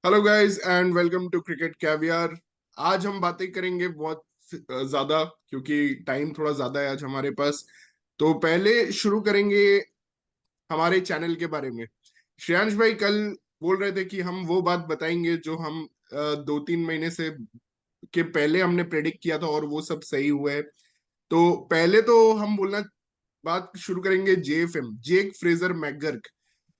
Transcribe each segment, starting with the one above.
Hello guys and welcome to cricket caviar. आज हम बातें करेंगे बहुत ज्यादा, क्योंकि टाइम थोड़ा ज्यादा है आज हमारे पास। तो पहले शुरू करेंगे हमारे चैनल के बारे में। श्रेयांश भाई कल बोल रहे थे कि हम वो बात बताएंगे जो हम 2-3 महीने से के पहले हमने प्रेडिक्ट किया था और वो सब सही हुआ है। तो पहले तो हम बोलना बात शुरू करेंगे जेएफएम, जेक फ्रेजर मैकगर्क।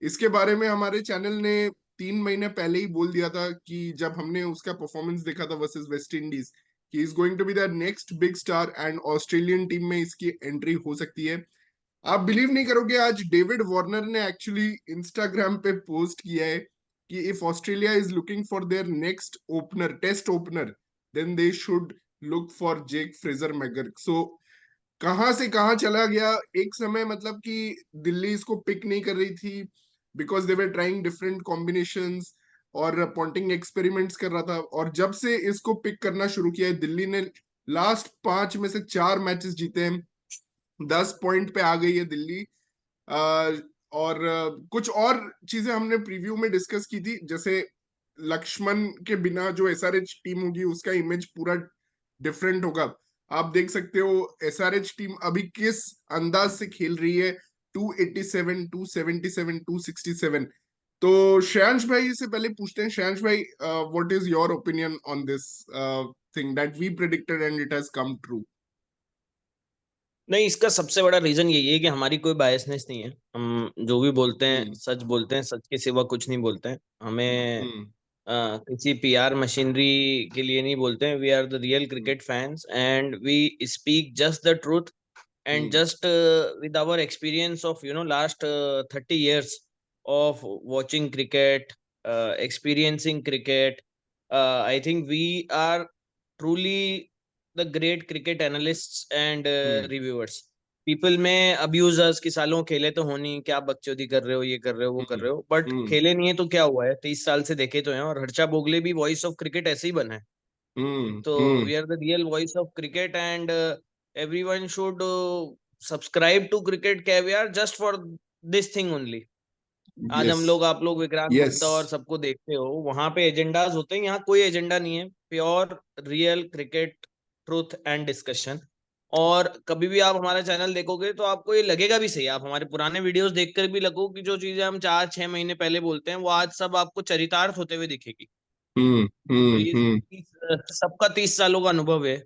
इसके बारे में हमारे चैनल ने 3 महीने पहले ही बोल दिया था कि जब हमने उसका परफॉर्मेंस देखा था वर्सेस वेस्ट इंडीज, कि is going to be the next big star and Australian team में इसकी एंट्री हो सकती है। आप बिलीव नहीं करोगे, आज डेविड वार्नर ने एक्चुअली इंस्टाग्राम पे पोस्ट किया है कि if Australia is looking for their next opener, test opener, then they should look for Jake Fraser McGurk. So कहाँ से कहाँ चला गया एक समय, मतलब कि दिल्ली इसको पिक नहीं कर रही थी because they were trying different combinations और पॉन्टिंग एक्सपेरिमेंट्स कर रहा था। और जब से इसको पिक करना शुरू किया है दिल्ली ने, लास्ट 5 में से 4 मैचेस जीते हैं, 10 पॉइंट पे आ गई है दिल्ली। और कुछ और चीजें हमने प्रीव्यू में डिस्कस की थी, जैसे लक्ष्मण के बिना जो एसआरएच टीम होगी उसका इमेज पूरा डिफरेंट होगा। आप देख सकते हो एसआरएच टीम अभी किस अंदाज से खेल रही है, 287, 277, 267। तो श्रेयांश भाई से पहले पूछते हैं, श्रेयांश भाई, what is your opinion on this thing that we predicted and it has come true? नहीं, इसका सबसे बड़ा रीजन यही है कि हमारी कोई बायसनेस नहीं है। हम जो भी बोलते हैं हम्म। सच बोलते हैं, सच के सिवा कुछ नहीं बोलते हैं। हमें हम्म। किसी पीआर मशीनरी के लिए नहीं बोलते हैं। We are the real hmm. Cricket fans and we speak just the truth and hmm. Just with our experience of last 30 years of watching cricket, experiencing cricket. I think we are truly the great cricket analysts and hmm. reviewers. People में abusers की सालों खेले तो होनी, क्या बकचोदी कर रहे हो, ये कर रहे हो, वो कर हम्म। रहे हो, बट हम्म। खेले नहीं है तो क्या हुआ है? 30 साल से देखे तो हैं। और हर्षा बोगले भी वॉइस ऑफ क्रिकेट ऐसे ही बना है। हम्म। तो hmm. We are the real voice of cricket and everyone should subscribe to cricket caviar just for this thing only. आज यस। हम लोग, आप लोग, विक्रांत यस। गुप्ता और सबको देखते हो, वहां पे एजेंडाज होते हैं, यहाँ कोई एजेंडा नहीं है। Pure real cricket truth and discussion. और कभी भी आप हमारा चैनल देखोगे तो आपको ये लगेगा भी सही। आप हमारे पुराने वीडियोस देखकर भी लगो कि जो चीजें हम 4-6 महीने पहले बोलते हैं वो आज सब आपको चरितार्थ होते हुए दिखेगी। हम्म। तो हम्म। ये हम्म। सबका 30 सालों का अनुभव है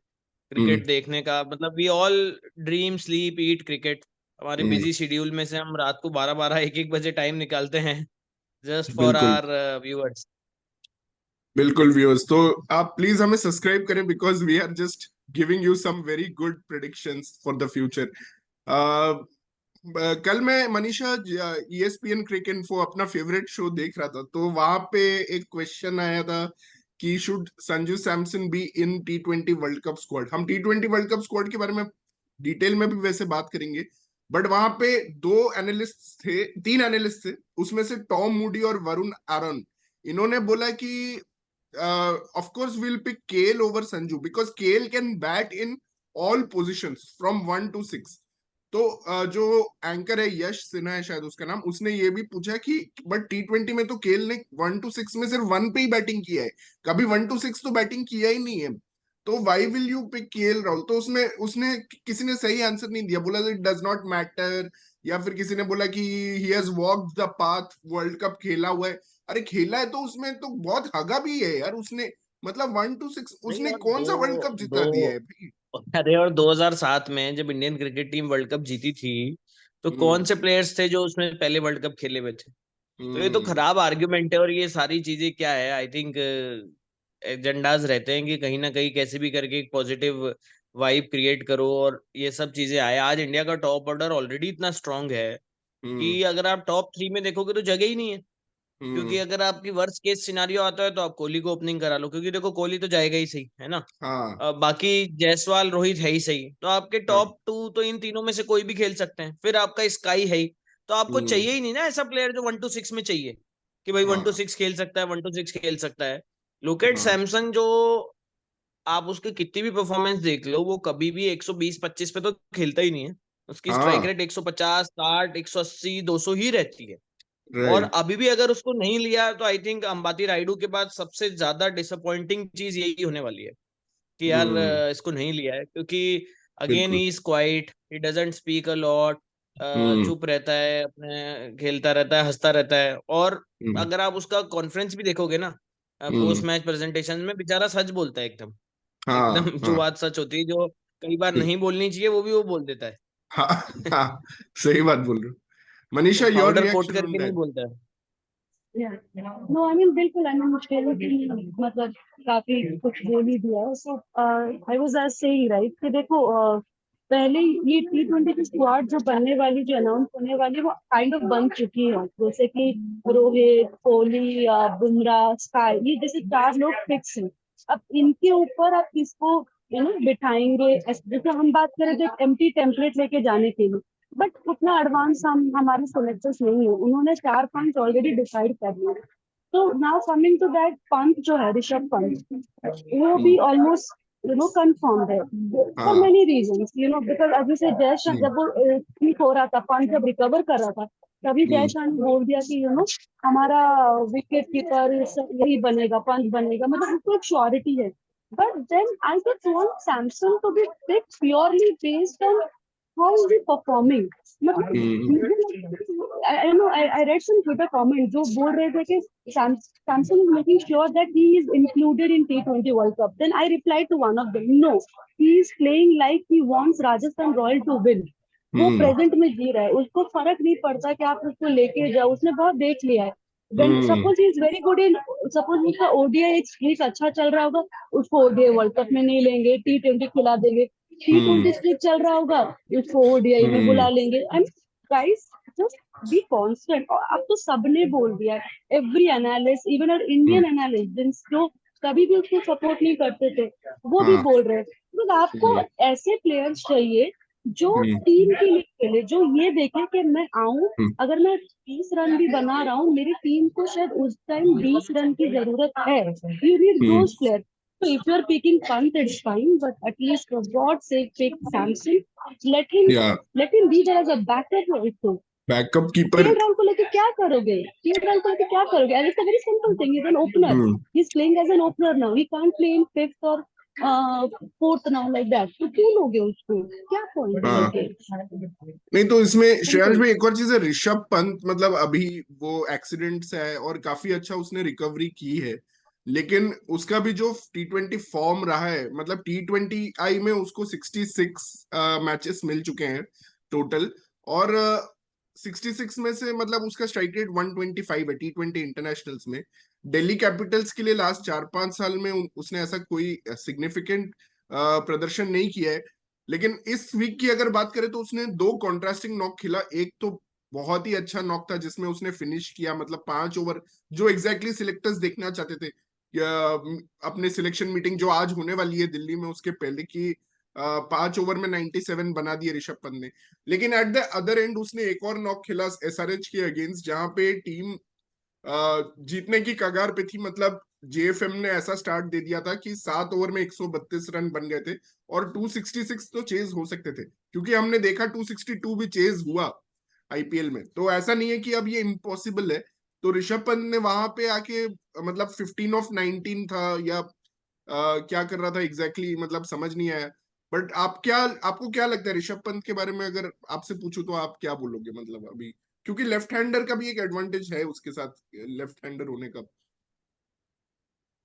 हम्म। क्रिकेट देखने का। मतलब we all dream sleep eat cricket. हमारे हम्म। बिजी शेड्यूल में से हम रात को 12-12 1-1 बजे टाइम निकालते हैं जस्ट फॉर बिल्कुल। Our viewers. बिल्कुल व्यूअर्स, तो आप प्लीज हमें सब्सक्राइब करें because we are just giving you some very good predictions for the future. कल मैं मनीषा ईएसपीएन क्रिक इन्फो अपना फेवरेट शो देख रहा था, तो वहां पे एक क्वेश्चन आया था कि should Sanju Samson be in T20 world cup squad. हम T20 वर्ल्ड कप स्क्वाड के बारे में डिटेल में भी वैसे बात करेंगे, बट वहां पे 2 एनालिस्ट थे, 3 एनालिस्ट थे, उसमें से टॉम मूडी और वरुण आरन, इन्होंने बोला कि of course will pick KL over Sanju because KL can bat in all positions from 1 to 6। तो जो एंकर है यश सिन्हा है शायद उसका नाम, उसने ये भी पूछा कि बट T20 में तो केएल ने 1 to 6 में सिर्फ 1 पे ही बैटिंग किया है, कभी 1 to 6 तो बैटिंग किया ही नहीं है। तो why will you pick KL Rahul? तो उसमें उसने किसी ने सही आंसर नहीं दिया, बोला इट डज नॉट मैटर। या फिर किसी ने बोला कि he has walked the path, world cup खेला हुआ है। अरे खेला है तो उसमें तो बहुत हगा भी है यार उसने, मतलब 1 to 6 नहीं, उसने और कौन दो सा वर्ल्ड कप दो जिता दिया है भाई? अरे, और 2007 में जब Indian cricket team world cup जीती थी तो कौन हम्म। से प्लेयर्स थे जो उसमें पहले वर्ल्ड कप खेले हुए थे? तो ये तो हम्म। खराब आर्ग्यूमेंट है। और ये सारी चीजें क्या है, आई थिंक एजेंडाज रहते हैं कि कहीं ना कहीं कैसे भी करके एक पॉजिटिव वाइब क्रिएट करो और ये सब चीजें आए। आज इंडिया का टॉप ऑर्डर ऑलरेडी इतना स्ट्रांग है हम्म। कि अगर आप टॉप 3 में देखोगे तो जगह ही नहीं है। क्योंकि हम्म। अगर आपकी वर्स्ट केस सिनारियो आता है तो आप कोहली को ओपनिंग करा लो, क्योंकि देखो कोहली तो जाएगा ही सही, है ना। हाँ। बाकी जायसवाल रोहित है ही सही, तो आपके हाँ। टॉप 2 तो इन तीनों में से कोई भी खेल सकते हैं। फिर आपका स्काई है ही। तो आपको हम्म। चाहिए ही नहीं ना ऐसा प्लेयर जो 1 to 6 में चाहिए कि भाई वन टू हाँ। सिक्स खेल सकता है, 1 to 6 खेल सकता है। लोकेट हाँ। सैमसन जो, आप उसकी कितनी भी परफॉर्मेंस देख लो, वो कभी भी 120-25 पे तो खेलता ही नहीं है। उसकी स्ट्राइक हाँ। रेट 150, 60, 180, 200 ही रहती है। और राइट। अभी भी अगर उसको नहीं लिया तो आई थिंक अंबाती रायडू के बाद सबसे ज्यादा डिसअपॉइंटिंग चीज यही होने वाली है कि यार हम्म। इसको नहीं लिया है, क्योंकि अगेन बिल्कुल। He is quite, he doesn't speak a lot, hmm. चुप रहता है, अपने खेलता रहता है, हंसता रहता है। और हम्म। अगर आप उसका कॉन्फ्रेंस भी देखोगे ना, पोस्ट हम्म। मैच प्रेजेंटेशन में, बेचारा सच बोलता है एकदम, हाँ एकदम जो हाँ। बात सच होती है, जो कई बार नहीं बोलनी चाहिए, वो भी वो बोल देता है। हाँ हाँ, सही बात बोल रहे हो। Manisha, your powder coat reaction on करके नहीं दैट? बोलता है। नो आई मीन बिल्कुल, आई मीन मुझे भी मतलब काफी कुछ बोल ही दिया है। So I was as saying right कि देखो, पहले ये T20 की स्क्वाड जो बनने वाली, जो अनाउंस होने वाली, वो काइंड ऑफ बन चुकी है। जैसे कि रोहित, कोहली, बुमराह, स्काई, ये जैसे चार लोग फिक्स हैं। अब इनके ऊपर आप किसको बिठाएंगे, जैसे हम बात करें तो एक एम्प्टी टेम्पलेट लेके जाने के लिए, बट उतना एडवांस हम हमारे सिलेक्टर्स नहीं है, उन्होंने चार पांच ऑलरेडी डिसाइड कर लिया। तो now coming to that, Pant जो है, ऋषभ पंत, वो भी हम्म। ऑलमोस्ट कंफर्म है फॉर हाँ। मेनी रीजंस, बिकॉज अभी से जयशा हम्म। जब वो ठीक हो रहा था, पंत जब रिकवर कर रहा था, तभी हम्म। जयशा ने बोल दिया कि हमारा विकेट कीपर यही बनेगा, पंत बनेगा, मतलब उसको एक श्योरिटी है। But then I just want Samson to be picked purely based on how is he performing? Hmm. मतलब I read some Twitter comment जो बोल रहे थे कि Samsung is making sure that he is included in T20 World Cup. Then I replied to one of them, no, he is playing like he wants Rajasthan Royal to win. वो हम्म। Present में जी रहा है, उसको फर्क नहीं पड़ता कि आप उसको लेके जाओ, उसने बहुत देख लिया है। Then hmm. Suppose he is very good in, suppose उसका ओडीआई एक अच्छा चल रहा होगा, उसको ओडीआई वर्ल्ड कप में नहीं लेंगे, T20 खिला देंगे। T20 हम्म। स्ट्रिक चल रहा होगा, उसको ओडीआई में हम्म। बुला लेंगे। And guys, just be constant. और अब तो सबने बोल दिया है, एवरी एनालिस्ट, इवन और हम्म। इंडियन एनालिस्ट जो कभी भी उसको सपोर्ट नहीं करते थे, वो भी हाँ। बोल रहे हैं। तो आपको हम्म। ऐसे प्लेयर्स चाहिए जो हम्म। टीम के लिए खेले, जो ये देखे कि मैं आऊं, हम्म। अगर मैं 20 रन भी बना रहा हूँ, मेरी टीम को शायद उस टाइम 20 रन की जरूरत है। You need hmm. Those player. So if you're picking Pant, it's fine, but at least for God's sake, pick Samson. Let him या let him be there as a backup also. Backup keeper. KL Rahul को लेके क्या करोगे? KL Rahul को लेके क्या करोगे? And it's a very simple thing. He's an opener. Hmm. He's playing as an opener now. He can't play in fifth or fourth now like that. तो क्यों लोगे उसको? क्या पॉइंट है हाँ। लेके? नहीं तो इसमें श्रेयांश सिंपल। भाई एक और चीज है, ऋषभ पंत मतलब अभी वो एक्सीडेंट से है और काफी अच्छा उसने रिकवरी की है, लेकिन उसका भी जो T20 फॉर्म रहा है, मतलब T20I में उसको 66 मैचेस मिल चुके हैं टोटल, और 66 में से मतलब उसका स्ट्राइक रेट 125 है T20 इंटरनेशनल्स में। दिल्ली कैपिटल्स के लिए लास्ट 4-5 साल में उसने ऐसा कोई सिग्निफिकेंट प्रदर्शन नहीं किया है। लेकिन इस वीक की अगर बात करें तो उसने दो कॉन्ट्रास्टिंग नॉक खेला। एक तो बहुत ही अच्छा नॉक था जिसमें उसने फिनिश किया, मतलब 5 ओवर जो एग्जैक्टली सिलेक्टर्स देखना चाहते थे। अपने सिलेक्शन मीटिंग जो आज होने वाली है दिल्ली में, उसके पहले की 5 ओवर में 97 बना दिए ऋषभ पंत ने। लेकिन एट द अदर एंड उसने एक और नॉक खेला एसआरएच के अगेंस्ट, जहां पे टीम जीतने की कगार पे थी। मतलब जेएफएम ने ऐसा स्टार्ट दे दिया था कि 7 ओवर में 132 रन बन गए थे, और 266 तो चेज हो सकते थे, क्योंकि हमने देखा 262 भी चेज हुआ आईपीएल में। तो ऐसा नहीं है कि अब ये इम्पॉसिबल है। तो ऋषभ पंत ने वहां पे आके मतलब 15 ऑफ 19 था, या क्या कर रहा था एग्जैक्टली मतलब समझ नहीं आया। बट आपको क्या लगता है ऋषभ पंत के बारे में, अगर आपसे पूछूं तो आप क्या बोलोगे मतलब अभी, क्योंकि लेफ्ट हैंडर का भी एक एडवांटेज है उसके साथ, लेफ्ट हैंडर होने का।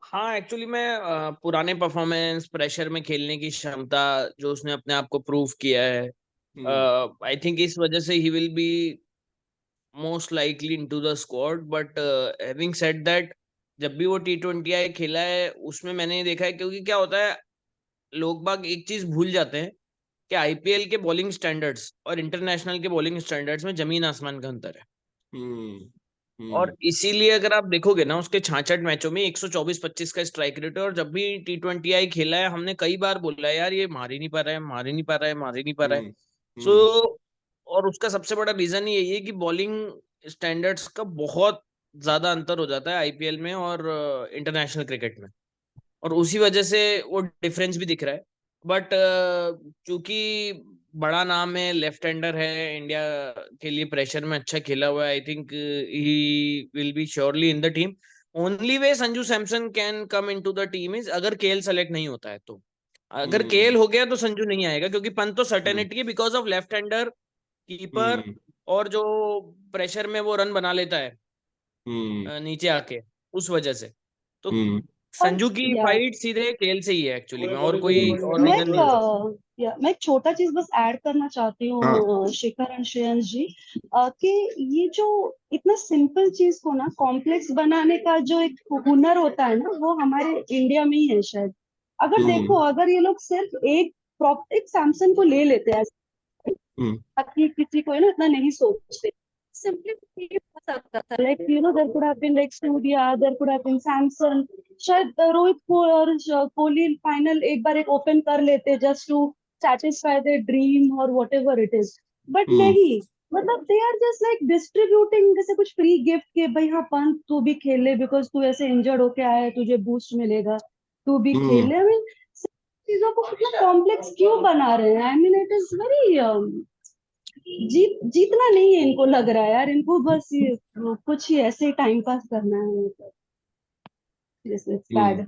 हाँ, एक्चुअली मैं पुराने परफॉर्मेंस, प्रेशर में खेलने की क्षमता जो उसने अपने आप को प्रूव किया है, हम्म। आई थिंक इस वजह से he will be most likely into the squad. But having said that, जब भी वो T20I खेला है उसमें मैंने देखा है, क्योंकि क्या होता है, लोग बाग एक चीज भूल जाते हैं कि आईपीएल के बॉलिंग स्टैंडर्ड्स और इंटरनेशनल के बॉलिंग स्टैंडर्ड्स में जमीन आसमान का अंतर है। हम्म। और हम्म। इसीलिए अगर आप देखोगे ना, उसके 66 मैचों में 124-25 का स्ट्राइक रेट है। और जब भी T20I खेला है, हमने कई बार बोला है यार ये मार ही नहीं पा रहा है, मार ही नहीं पा रहा है, मार ही नहीं पा रहा है। हम्म। सो हम्म। और उसका सबसे बड़ा रीजन यही है कि बॉलिंग स्टैंडर्ड्स का बहुत ज्यादा अंतर हो जाता है आईपीएल में और इंटरनेशनल क्रिकेट में। और उसी वजह से वो डिफरेंस भी दिख रहा है। बट चूंकि बड़ा नाम है, लेफ्ट हैंडर है, इंडिया के लिए प्रेशर में अच्छा खेला हुआ है। I think he will be surely in the team. Only way Sanju Samson can come into the team is अगर केएल सेलेक्ट नहीं होता है तो। अगर हम्म केएल हो गया तो संजू नहीं आएगा, क्योंकि पंत तो हम्म सर्टेनिटी है because of left hander, keeper, hmm और जो प्रेशर में वो रन बना लेता है हम्म नीचे आके, उस वजह से। तो हम्म और संजू की या फाइट सीधे केएल से ही है एक्चुअली में, और कोई और रीजन नहीं हो सकता। मैं एक छोटा चीज बस ऐड करना चाहती हाँ हूँ शेखर एंड श्रेयंस जी, कि ये जो इतना सिंपल चीज को ना कॉम्प्लेक्स बनाने का जो एक हुनर होता है ना, वो हमारे इंडिया में ही है शायद। अगर हम्म देखो, अगर ये लोग सिर्फ एक सैमसंग को ले लेते हैं, हम्म ताकि किसी को है ना इतना नहीं सोचते, सिंपली हो सकता था, like there could have been like Surya, there could have been Samson, शायद रोहित को और कोहली फाइनल एक बार एक ओपन कर लेते just to satisfy their dream और whatever it is. But hmm नहीं, मतलब they are just like distributing, जैसे कुछ फ्री गिफ्ट के, भाई हाँ पंत तू भी खेल ले, बिकॉज तू ऐसे इंजर्ड होके आया है, तुझे बूस्ट मिलेगा, तू भी खेल हम्म ले। आई मीन चीजों को इतना कॉम्प्लेक्स क्यों बना रहे हैं? I mean it is very जीतना नहीं है इनको, लग रहा है यार इनको बस ये कुछ ही ऐसे टाइम पास करना है, मतलब जैसे हम्म सैड।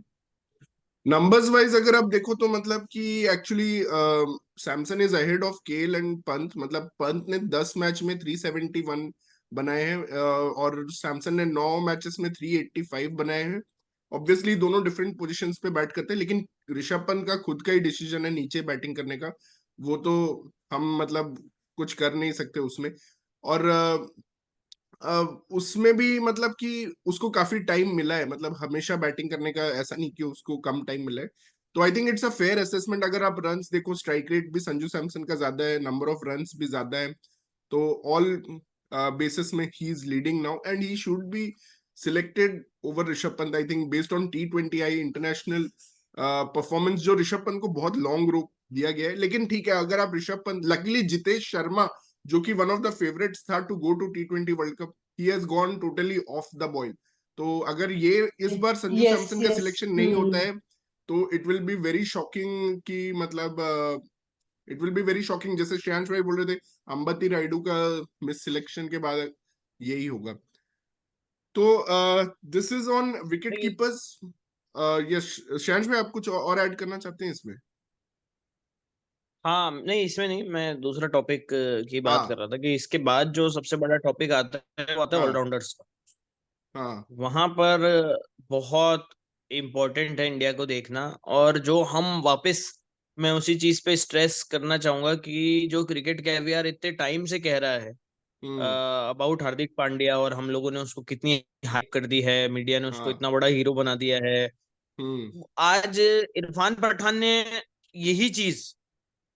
नंबर्स वाइज अगर आप देखो तो मतलब कि actually Samson is ahead of KL and Pant. मतलब पंत ने 10 मैच में 371 बनाए हैं, और सैमसन ने 9 मैचेस में 385 बनाए हैं। ऑब्वियसली दोनों डिफरेंट पोजीशंस पे बैट करते हैं, लेकिन ऋषभ पंत का खुद का ही डिसीजन है नीचे बैटिंग करने का। वो तो हम मतलब कुछ कर नहीं सकते उसमें। और उसमें भी मतलब कि उसको काफी टाइम मिला है, मतलब हमेशा बैटिंग करने का ऐसा नहीं कि उसको कम टाइम मिला है। तो I think it's a fair assessment. अगर आप रन्स देखो, स्ट्राइक रेट भी संजू सैमसन का ज्यादा है, नंबर ऑफ रन्स भी ज्यादा है, तो ऑल बेसिस में he is leading now and he should be selected over Rishabh Pant. I think based on T20I international performance, जो ऋषभ पंत को बहुत लॉन्ग रोप दिया गया है। लेकिन ठीक है, अगर आप ऋषभ पंत, लकीली जितेश शर्मा जो कि वन ऑफ द फेवरेट्स था to go to T20 world cup, he has gone totally off the boil. तो अगर ये इस बार संजू यस सैमसन का यस। सिलेक्शन नहीं होता है तो it will be very shocking कि मतलब it will be very shocking. जैसे श्रेयांश भाई बोल रहे थे अंबती रायडू का मिस सिलेक्शन के बाद यही होगा। तो दिस इज ऑन विकेट नहीं, कीपर्स। यस श्रेयांश भाई, आप कुछ और ऐड करना चाहते हैं इसमें? हाँ नहीं, इसमें नहीं, मैं दूसरा टॉपिक की बात कर हाँ रहा था कि इसके बाद जो सबसे बड़ा टॉपिक आता है वो आता है हाँ ऑलराउंडर्स का। हाँ वहां पर बहुत इम्पोर्टेंट है इंडिया को देखना। और जो हम वापस, मैं उसी चीज पे स्ट्रेस करना चाहूंगा कि जो क्रिकेट कैवियर इतने टाइम से कह रहा है हम्म अबाउट हार्दिक पांड्या, और हम लोगों ने उसको कितनी हाइप कर दी है, मीडिया ने उसको हाँ इतना बड़ा हीरो बना दिया है। हम्म आज इरफान पठान ने यही चीज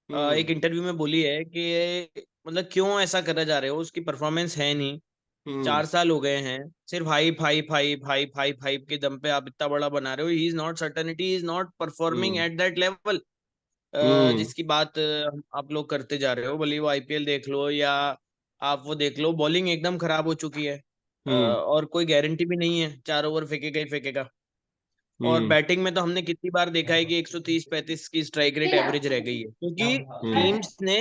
हम्म एक इंटरव्यू में बोली है कि मतलब क्यों ऐसा करा जा रहे हो, उसकी परफॉर्मेंस है नहीं, हम्म 4 साल हो गए हैं, सिर्फ hype hype hype hype hype hype के दम पे आप इतना बड़ा बना रहे हो। He is not certainty, he is not performing hmm at that level hmm जिसकी बात आप लोग करते जा रहे हो। भले वो आईपीएल देख लो या आप वो देख लो, बॉलिंग एकदम खराब हो चुकी है, हम्म और कोई गारंटी भी नहीं है 4 ओवर फेंकेगा ही फेंकेगा। और हम्म बैटिंग में तो हमने कितनी बार देखा है कि 130-135 की स्ट्राइक रेट एवरेज रह गई है, क्योंकि हम्म टीम्स ने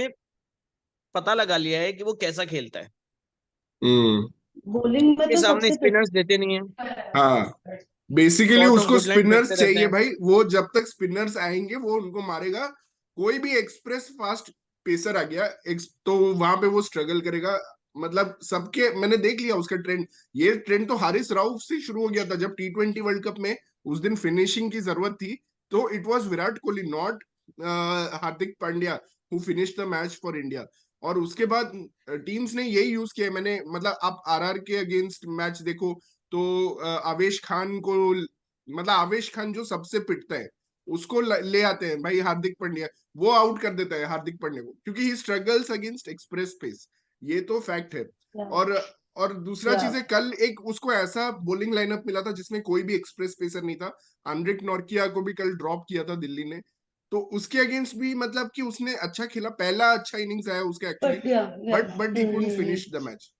पता लगा लिया है कि वो कैसा खेलता है। हम्म बॉलिंग में के तो सामने सबसे स्पिनर्स देते नहीं है, हाँ, बेसिकली शॉर्ट ऑफ उसको वुडलैंड स्पिनर्स फेंकते रहते चाहिए हैं। भाई। वो जब तक स्पिनर्स आएंगे वो उनको मारेगा। कोई भी एक्सप्रेस फास्ट पेसर आ गया तो वहां पे वो स्ट्रगल करेगा। मतलब सबके मैंने देख लिया उसका ट्रेंड। ये ट्रेंड तो हारिस राउफ से शुरू हो गया था जब T20 वर्ल्ड कप में उस दिन फिनिशिंग की जरूरत थी, तो it was Virat Kohli not Hardik Pandya who finish the match for India. और उसके बाद टीम्स ने यही यूज किया। मैंने मतलब आप आरआर के अगेंस्ट मैच देखो तो आवेश खान को, मतलब आवेश खान जो सबसे पिटता है उसको ले आते हैं भाई हार्दिक पांड्या, वो आउट कर देता है हार्दिक पांड्या को, क्योंकि he struggles against express pace. ये तो फैक्ट है। और और दूसरा या चीज है, कल एक उसको ऐसा बॉलिंग लाइनअप मिला था जिसमें कोई भी एक्सप्रेस पेसर नहीं था। अनरिक नॉर्किया को भी कल ड्रॉप किया था दिल्ली ने, तो उसके अगेंस्ट भी मतलब कि उसने अच्छा खेला, पहला अच्छा इनिंग्स आया उसका एक्चुअली, बट या but he couldn't finish the match.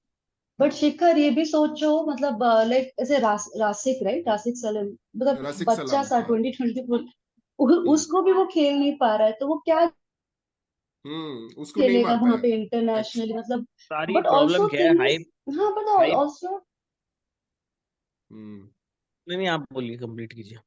But Shikhar ये भी सोचो, मतलब लाइक ऐसे रासिक, राइट, रासिक सलीम, मतलब रसिक बच्चा सलाम, सा हाँ। 2024, हम्म उसको भी वो खेल नहीं पा रहा है, तो वो क्या उसको नहीं खेलेगा मार वहां पाया। पे इंटरनेशनली, मतलब सारी बट प्रॉब्लम ऑल्सो क्या है? Thing is, hype. हाँ बट हाइप। ऑल्सो, हम्म नहीं नहीं, आप बोलिए, कंप्लीट कीजिए।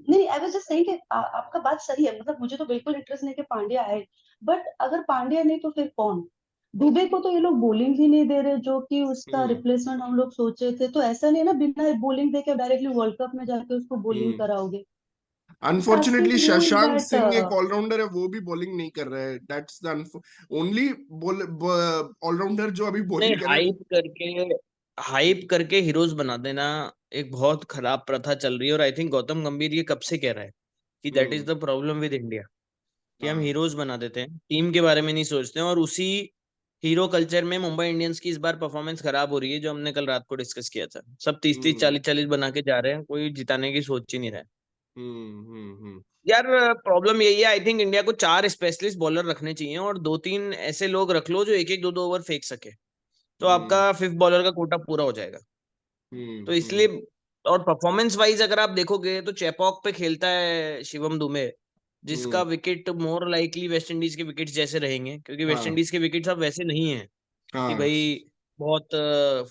नहीं आई वाज जस्ट सेइंग कि आपका बात सही है, मतलब मुझे तो बिल्कुल इंटरेस्ट नहीं कि पांड्या आए, बट अगर पांड्या नहीं तो फिर कौन? दुबे को तो ये लोग बॉलिंग ही नहीं दे रहे, जो कि उसका हम्म रिप्लेसमेंट हम लोग सोचे थे, तो ऐसा नहीं है ना बिना बॉलिंग देके डायरेक्टली वर्ल्ड कप में जाके उसको बॉलिंग हम्म कराओगे। Just unfortunately asking you is Shashank that, Singh एक ऑलराउंडर है, वो भी बॉलिंग नहीं कर रहा है। दैट्स द ओनली ऑलराउंडर जो अभी नहीं, बॉलिंग कर रहा है वो। हाइप करके हीरोज बना देना एक बहुत खराब प्रथा चल रही है, और आई थिंक गौतम गंभीर ये कब से कह रहा है कि that is hmm the problem with India, कि हम हाँ हीरोज बना देते हैं, टीम के बारे में नहीं सोचते हैं, और उसी हीरो कल्चर में मुंबई इंडियंस की इस बार परफॉर्मेंस खराब हो रही है, जो हमने कल रात को डिस्कस किया था। सब 30-30 हम्म 40-40 बना के जा रहे हैं, कोई जिताने की सोच ही नहीं रहा है। हम्म। यार, प्रॉब्लम यही है, आई थिंक इंडिया को 4 स्पेशलिस्ट बॉलर रखने चाहिए, और 2-3 ऐसे लोग रख लो जो एक एक 2-2 ओवर फेंक सके, तो हम्म आपका 5th बॉलर का कोटा पूरा हो जाएगा। तो हम्म इसलिए, और परफॉर्मेंस वाइज अगर आप देखोगे तो चेपॉक पे खेलता है शिवम दुबे, जिसका hmm wicket more likely West Indies के विकेट्स जैसे रहेंगे, क्योंकि वेस्ट हाँ इंडीज के विकेट्स अब वैसे नहीं है कि हाँ भाई बहुत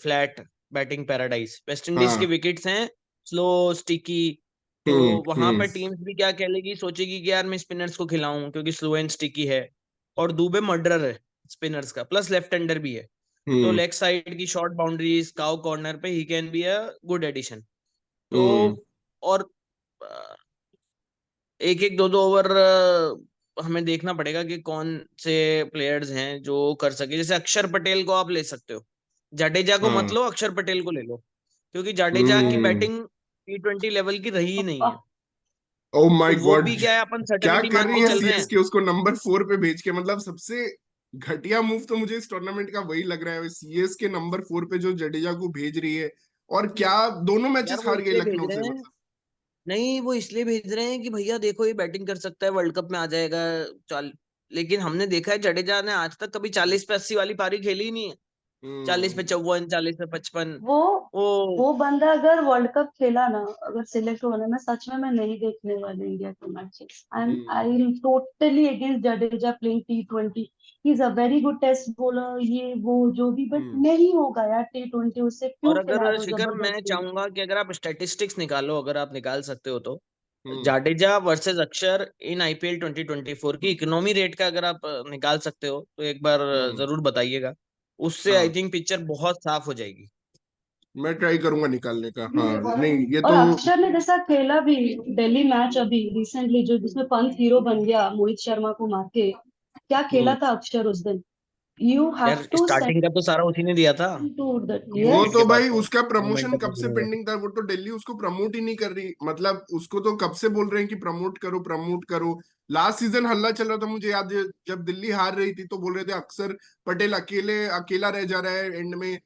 flat batting paradise. Waste Indies के हाँ विकेट्स हैं स्लो, स्टिकी। तो वहां हम्म पर टीम्स भी क्या कह लेगी, सोचेगी कि यार मैं स्पिनर्स को खिलाऊं क्योंकि स्लो एंड स्टिकी है, और दुबे मर्डरर है स्पिनर्स का, प्लस लेफ्ट हैंडर भी है। तो हम्म लेग साइड की शॉर्ट बाउंड्रीज, काउ कॉर्नर पे he can be a good addition. तो हम्म और एक एक 2-2 ओवर हमें देखना पड़ेगा कि कौन से प्लेयर्स हैं जो कर सके। जैसे अक्षर पटेल को आप ले सकते हो, जाडेजा को मत हाँ लो, अक्षर पटेल को ले लो, क्योंकि जाडेजा की हम्म बैटिंग T20 लेवल की रही ही नहीं है। ओ माय तो वो गॉड, भी क्या है, अपन क्या सर्टेनिटी कर मान रही के है चल रहे हैं। सीएसके उसको नंबर 4 पे भेज के। मतलब सबसे घटिया मूव तो मुझे इस टूर्नामेंट का वही लग रहा है, सीएसके नंबर 4 पे जो जडेजा को भेज रही है। और क्या दोनों यार मैचेस वो हार गए इसलिए भेज लखनऊ से रहे हैं, मतलब। नहीं वो इसलिए भेज रहे हैं कि भैया देखो ये बैटिंग कर सकता है, वर्ल्ड कप में आ जाएगा। चाल लेकिन हमने देखा है जडेजा ने आज तक कभी 40 पे 80 वाली पारी खेली ही नहीं है। 40 पे हम्म 54, 40 पे 55। वो वो वो बंदा अगर वर्ल्ड कप खेला ना, अगर सिलेक्ट हुआ ना, मैं सच में मैं नहीं देखने वाली इंडिया के matches. I hmm am totally against Jadeja playing T20। He is a very good test bowler, ये वो जो भी, बट हम्म नहीं होगा यार T20 उससे, क्यों और खिला अगर रहे हो शिखर, मैं जबरदस्ती। चाहूंगा कि अगर आप स्टैटिस्टिक्स निकालो, अगर आप निकाल सकते हो तो हम्म जाडेजा वर्सेस अक्षर इन आईपीएल 2024 की इकोनॉमी रेट का अगर आप निकाल सकते हो तो एक बार हम्म जरूर बताइएगा। उससे आई हाँ, थिंक पिक्चर बहुत साफ हो जाएगी। मैं ट्राई करूंगा निकालने का। हाँ नहीं ये और तो। अक्षर ने जैसा खेला भी दिल्ली मैच अभी रिसेंटली, जो जिसमें पंत हीरो बन गया मोहित शर्मा को मार के, क्या खेला हम्म था अक्षर उस दिन। यू यार हैव टू स्टार्टिंग का तो सारा उसी ने दिया था, टू दैट, वो विकेट यस। तो के बाद भाई तो उसका प्रमोशन मोमेंटम कब उसी से ने दिया था। पेंडिंग था, वो तो दिल्ली उसको प्रमोट ही नहीं कर रही। मतलब उसको तो कब से बोल रहे हैं कि प्रमोट करो प्रमोट करो। लास्ट सीजन हल्ला चल रहा था, मुझे याद है, जब दिल्ली हार रही थी तो बोल रहे थे अक्षर पटेल अकेला रह जा रहा है एंड में,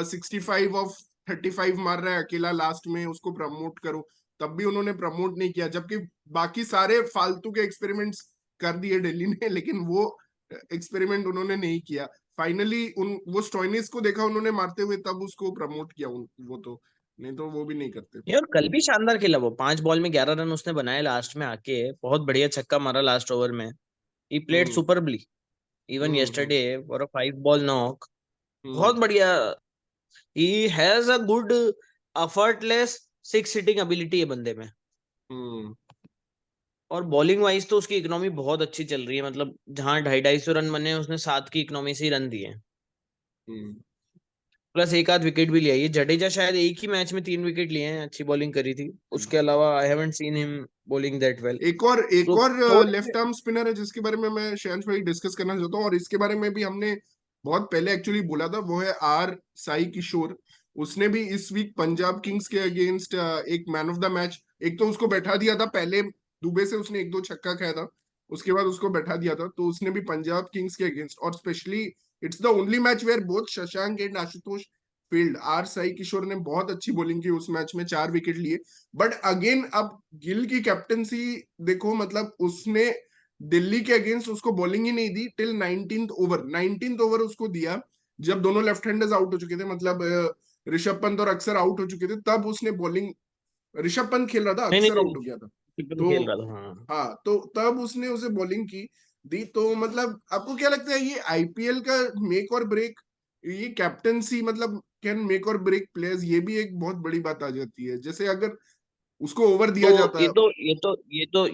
65 ऑफ 35 मार रहा है अकेला लास्ट में, उसको प्रमोट करो। तब भी उन्होंने प्रमोट नहीं किया, जबकि बाकी सारे फालतू के एक्सपेरिमेंट्स कर दिए दिल्ली ने, लेकिन वो एक्सपेरिमेंट उन्होंने नहीं किया। फाइनली उन वो स्टोइनिस को देखा उन्होंने मारते हुए, तब उसको प्रमोट किया वो तो, नहीं तो वो भी नहीं करते। यार कल भी शानदार खेला वो, 5 बॉल में 11 रन उसने बनाए लास्ट में आके, बहुत बढ़िया छक्का मारा लास्ट ओवर में। He played hmm superbly even hmm yesterday for a 5 ball knock. बहुत हम्म बढ़िया। He has a good effortless 6 hitting ability है बंदे में। हम्म और बॉलिंग वाइज तो उसकी इकोनॉमी बहुत अच्छी चल रही है, मतलब जहां 250-250 रन बने हैं, उसने 7 की इकोनॉमी से ही रन दिए हैं। हम्म प्लस एक आध विकेट भी लिया है। ये जडेजा शायद एक ही मैच में 3 विकेट लिए हैं, अच्छी बॉलिंग करी थी। उसके अलावा I haven't seen him bowling that well. एक तो और थोड़े, लेफ्ट आर्म स्पिनर है जिसके बारे में मैं शायद भाई डिस्कस करना चाहता हूँ, और इसके बारे में भी हमने बहुत पहले एक्चुअली बोला था, वो है आर साई किशोर। उसने भी इस वीक पंजाब किंग्स के अगेंस्ट एक मैन ऑफ द मैच, एक तो उसको बैठा दिया था पहले, दुबे से उसने 1-2 छक्का खाया था, उसके बाद उसको बैठा दिया था, तो उसने भी पंजाब किंग्स के अगेंस्ट, और especially it's the only match where both Shashank and Ashutosh field. R Sai Kishore ने बहुत अच्छी बॉलिंग की उस मैच में, 4 विकेट लिए। बट अगेन अब गिल की कैप्टनसी देखो, मतलब उसने दिल्ली के अगेंस्ट उसको बॉलिंग ही नहीं दी टिल 19th ओवर उसको दिया, जब दोनों लेफ्ट हैंडर्स आउट हो चुके थे, मतलब ऋषभ पंत और अक्षर आउट हो चुके थे, तब उसने बॉलिंग, ऋषभ पंत खेल रहा था, नहीं नहीं अक्षर नहीं, आउट हो गया था। टिप्पण तो खेल रहा था हाँ। हाँ, तो तब उसने उसे बॉलिंग की। दी। तो मतलब आपको क्या लगता है ये आईपीएल का मेक और ब्रेक, ये कैप्टनसी मतलब कैन मेक और ब्रेक प्लेयर्स, ये भी एक बहुत बड़ी बात आ जाती है। जैसे अगर उसको ओवर तो दिया जाता है।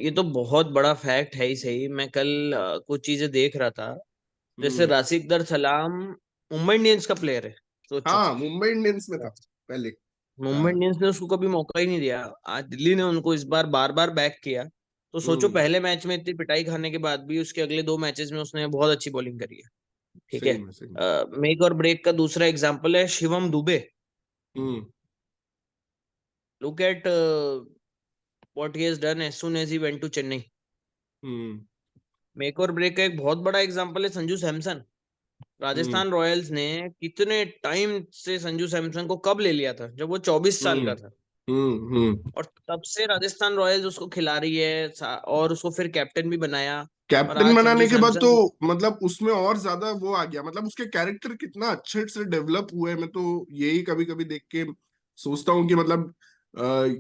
ये तो बहुत बड़ा फैक्ट है ही सही। मैं कल कुछ चीजें देख रहा था। जैसे हम्म। राशिद दर सलाम मुंबई इंडियंस का प्लेयर है, सोचो। हाँ, मुंबई इंडियंस में था पहले। मुंबई हाँ। इंडियंस ने उसको कभी मौका ही नहीं दिया। आज दिल्ली ने उनको इस बार बार बार बैक किया। तो सोचो, हम्म। पहले मैच में इतनी पिटाई खाने के बाद भी उसके अगले 2 मैचेस में उसने बहुत अच्छी बॉलिंग करी है। ठीक सही है। में, सही में। मेक और ब्रेक का दूसरा एग्जांपल है Shivam Dube. Hmm. Look at what he has done as soon as he went to Chennai. Hmm. Make और ब्रेक का एक बहुत बड़ा एग्जांपल है संजू सैमसन। हम्म। राजस्थान रॉयल्स ने कितने टाइम से संजू सैमसन को कब ले लिया था, जब वो 24 साल हम्म। का था। हम्म। और तब से राजस्थान रॉयल्स उसको खिला रही है, और उसको फिर कैप्टन भी बनाया। और कैप्टन आज बनाने संजू के बाद तो सैमसन। मतलब उसमें और ज्यादा वो आ गया, मतलब उसके कैरेक्टर कितना अच्छे से डेवलप हुए। मैं तो यही कभी कभी देख के सोचता हूँ कि मतलब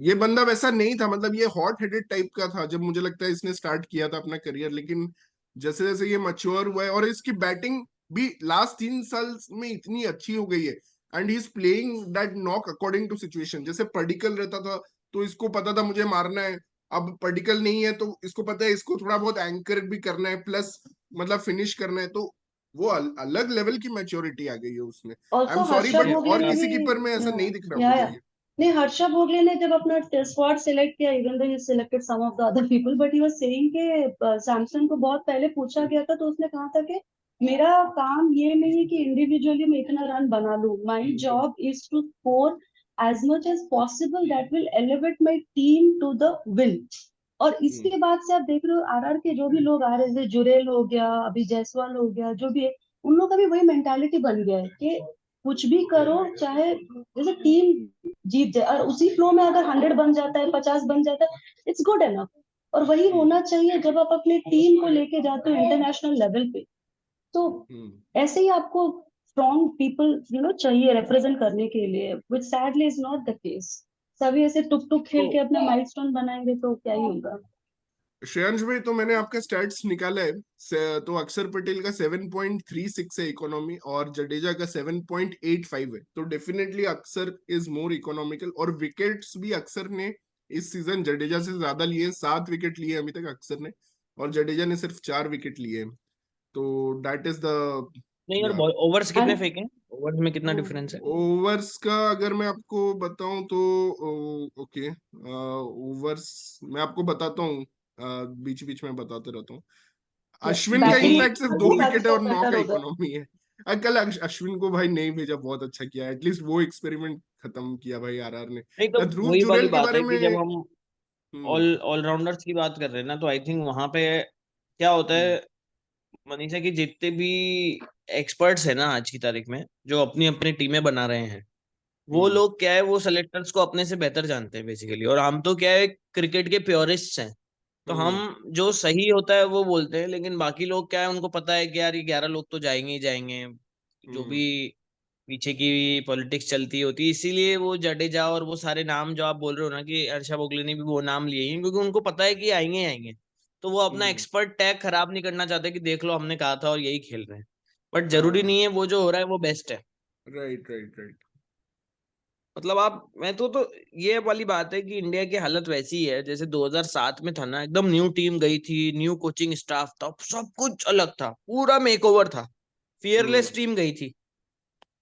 ये बंदा वैसा नहीं था, मतलब ये हॉट हेडेड टाइप का था जब मुझे लगता है इसने स्टार्ट किया था अपना करियर। लेकिन जैसे जैसे ये मच्योर हुआ है और इसकी बैटिंग भी लास्ट 3 साल में इतनी अच्छी हो गई है। And he is playing that knock according to situation. जैसे पर्टिकल रहता था तो इसको पता था मुझे मारना है, अब पर्टिकल नहीं है तो इसको पता है इसको थोड़ा बहुत एंकर भी करना है, प्लस मतलब फिनिश करना है। तो वो अलग लेवल की मैच्योरिटी आ गई है उसमें। I am also sorry Harsha but Bhogle और ने किसी भी कीपर में ऐसा नहीं दिख रहा मुझे या ये। नहीं, हर्षा भोगले ने जब अपना स्क्वाड सिलेक्ट किया, even though he selected some of the other people, but he was saying कि सैमसन को बहुत पहले पूछा गया था तो उसने कहा था कि मेरा काम ये नहीं है कि इंडिविजुअली मैं इतना रन बना लूं, my job is to score as much as possible that will elevate my team to the win. और हम्म। इसके बाद से आप देख रहे हो आरआर के जो भी लोग आ रहे हैं, जुरेल हो गया, अभी जायसवाल हो गया, जो भी है, उन लोग का भी वही मेंटालिटी बन गया है कि कुछ भी करो, चाहे जैसे टीम जीत जाए, और उसी फ्लो में अगर 100 बन जाता है, 50 बन जाता है, इट्स गुड एनफ। और वही हम्म। होना चाहिए जब आप अपनी टीम को लेके जाते हो इंटरनेशनल लेवल पे। तो हम्म। ऐसे ही आपको स्ट्रॉन्ग पीपल चाहिए रिप्रेजेंट करने के लिए, which sadly is not the case. सभी ऐसे टुक टुक खेल तो के अपना माइलस्टोन बनाएंगे तो क्या ही होगा। श्रेयांश भाई, तो मैंने आपका स्टैट्स निकाला है। तो अक्षर पटेल का 7.36 है इकोनॉमी और जडेजा का 7.85 है। तो डेफिनेटली अक्षर इज मोर इकोनॉमिकल। और विकेट्स भी अक्षर ने इस सीजन जडेजा से ज्यादा लिए हैं। 7 विकेट लिए हैं अभी तक अक्षर ने, और जडेजा ने सिर्फ 4 विकेट लिए हैं। तो दैट इज द नहीं, और या ओवर्स कितने And फेंके, ओवर्स में कितना डिफरेंस है? ओवर्स का अगर मैं आपको बताऊं तो ओके, ओवर्स मैं आपको बताता हूँ, बीच बीच में बताते रहता हूँ। अश्विन का क्योंकि बैटिंग इनफैक्ट सिर्फ दो में विकेट है अक्षर और 9 का बेटर होगा। इकोनॉमी है। कल अश्विन को भाई नहीं भेजा, बहुत अच्छा किया, एटलीस्ट वो एक्सपेरिमेंट खत्म किया भाई आरआर ने। नहीं, तो ध्रुव वही वाली जुरैल के बात बारे है में। कि जब हम हम्म। ऑलराउंडर्स की बात कर रहे हैं ना, तो आई थिंक वहां पे क्या होता हम्म। है, मनीषा, की जितने भी एक्सपर्ट्स है ना आज की तारीख में, जो अपनी अपनी टीमें बना रहे हैं, वो हम्म। लोग क्या है, वो सेलेक्टर्स को अपने से बेहतर जानते हैं बेसिकली। और हम तो क्या है, क्रिकेट के प्योरिस्ट्स हैं। तो हम हम्म। जो सही होता है वो बोलते हैं, लेकिन बाकी लोग क्या है, उनको पता है कि यार ये 11 लोग तो जाएंगे ही जाएंगे, जो हम्म। भी पीछे की पॉलिटिक्स चलती होती है। इसीलिए वो जडेजा और वो सारे नाम जो आप बोल रहे हो ना, कि हर्षा भोगले ने भी वो नाम लिए हैं, क्योंकि उनको पता है कि आएंगे ही आएंगे। तो वो अपना हम्म। एक्सपर्ट टैग खराब नहीं करना चाहते कि देख लो हमने कहा था और यही खेल रहे हैं। बट जरूरी हाँ। नहीं है वो जो हो रहा है वो बेस्ट है। Right, right, right. मतलब आप, मैं तो ये वाली बात है कि इंडिया की हालत वैसी है जैसे 2007 में था ना, एकदम न्यू टीम गई थी, न्यू कोचिंग स्टाफ था, सब कुछ अलग था, पूरा मेकओवर था, हम्म। फियरलेस टीम गई थी।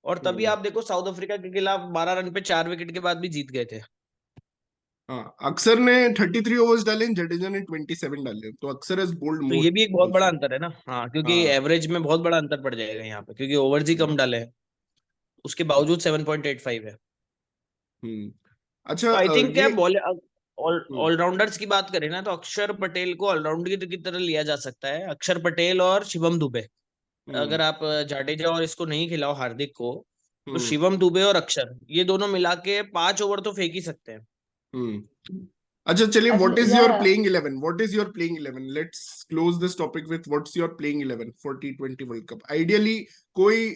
और तभी हम्म। आप देखो, साउथ अफ्रीका के खिलाफ 12 रन पे 4 विकेट के बाद भी जीत गए थे। हाँ, अक्षर ने 33 ओवर्स डाले, जडेजा ने 27 डाले, तो अक्षर इज बोल्ड तो मोर ये भी एक बहुत बड़ा ऑल्सो। अंतर है ना। हाँ, क्योंकि हाँ। एवरेज में बहुत बड़ा अंतर पड़ जाएगा यहाँ पे, क्योंकि ओवर्स ही कम हम्म। डाले हैं, उसके बावजूद 7.85 है। हम्म। अच्छा, तो आई थिंक क्या ये। बॉल, हम्म। ऑलराउंडर्स की बात करें ना, तो अक्षर पटेल को ऑलराउंडर की तरह लिया जा सकता है, अक्षर पटेल और शिवम दुबे। हम्म। अगर आप जाडेजा और इसको नहीं खिलाओ, हार्दिक को, तो हम्म। शिवम दुबे और अक्षर, ये दोनों मिला के 5 ओवर तो फेंक ही सकते हैं। हम्म। अच्छा चलिए, what is your playing 11? What is your playing 11? Let's close this topic with what's your playing 11 for T20 world cup. Ideally कोई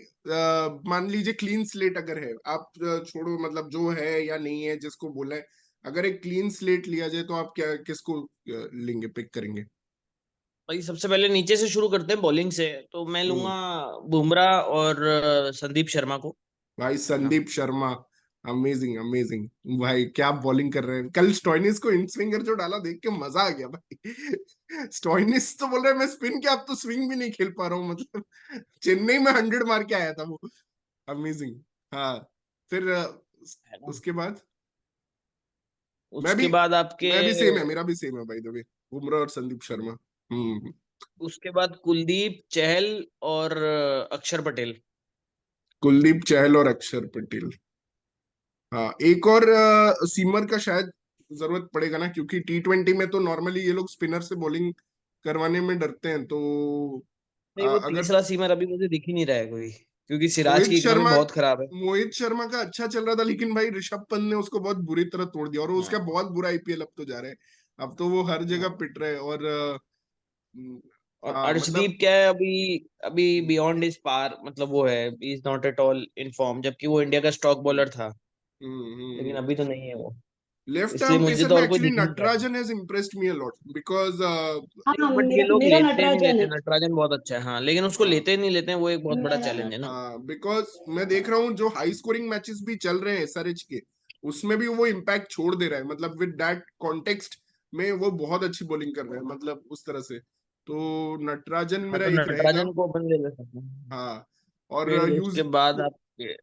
मान लीजिए क्लीन स्लेट अगर है, आप छोड़ो मतलब जो है या नहीं है जिसको बोला है, अगर एक क्लीन स्लेट लिया जाए तो आप क्या किसको लेंगे, पिक करेंगे? भाई सबसे पहले नीचे से शुरू करते हैं बॉलिंग से, तो मैं हम्म। लूंगा बुमराह और संदीप शर्मा को, भाई है ना। Sandeep Sharma, amazing amazing. भाई क्या बॉलिंग कर रहे हैं। कल स्टॉइनिस को इन स्विंगर जो डाला देख के मजा आ गया भाई। स्टॉइनिस तो बोल रहे हैं मैं स्पिन के, अब तो स्विंग भी नहीं खेल पा रहा हूँ मतलब। चेन्नई में 100 मार के आया था वो। अमेजिंग। हाँ। फिर है ना। उसके बाद मैं भी उसके बाद आपके, मैं भी सेम है, मेरा भी सेम है भाई द वे, बुमराह और संदीप शर्मा। उसके बाद कुलदीप, चहल और अक्षर पटेल। कुलदीप, चहल और अक्षर पटेल। हाँ, एक और सीमर का शायद जरूरत पड़ेगा ना, क्योंकि T20 में तो नॉर्मली ये लोग स्पिनर से बॉलिंग करवाने में डरते हैं, तो नहीं, वो अगर तीसरा सीमर अभी मुझे दिख ही नहीं रहा है कोई, क्योंकि सिराज मोहित की इकोनॉमी शर्मा बहुत खराब है। मोहित शर्मा का अच्छा चल रहा था, लेकिन भाई ऋषभ पंत ने उसको बहुत बुरी तरह तोड़ दिया, और वो उसका हाँ बहुत बुरा आईपीएल अब तो जा रहा है। अब तो वो हर जगह हाँ। पिट रहे हैं, और और हाँ मतलब। अर्शदीप क्या है, अभी अभी बियॉन्ड इज पार, मतलब वो है, is not at all in form, जबकि वो इंडिया का स्टॉक बॉलर था, लेकिन अभी तो नहीं है वो। लेफ्ट इसलिए आर्म मुझे पेसर तो में और कोई एक्चुअली दिख नहीं रहा है। Natarajan has impressed me a lot, because हाँ, बट ये मेरा लोग मेरा लेते नहीं नटराजन लेते, है। नटराजन बहुत अच्छा है हाँ, लेकिन उसको लेते नहीं लेते हैं, वो एक बहुत बड़ा मेरा चैलेंज है ना। नटराजन। हाँ, बिकॉज मैं देख रहा हूँ जो हाई स्कोरिंग मैचेस भी चल रहे हैं एसआरएच के, उसमें भी वो इम्पैक्ट छोड़ दे रहा है, मतलब विद दैट कॉन्टेक्स्ट में वो बहुत अच्छी बॉलिंग कर रहे हैं, मतलब उस तरह से। तो नटराजन हाँ, मेरा तो एक रहेगा। नटराजन को अपन ले सकते हैं। हाँ। और फिर यूज उसके बाद आपके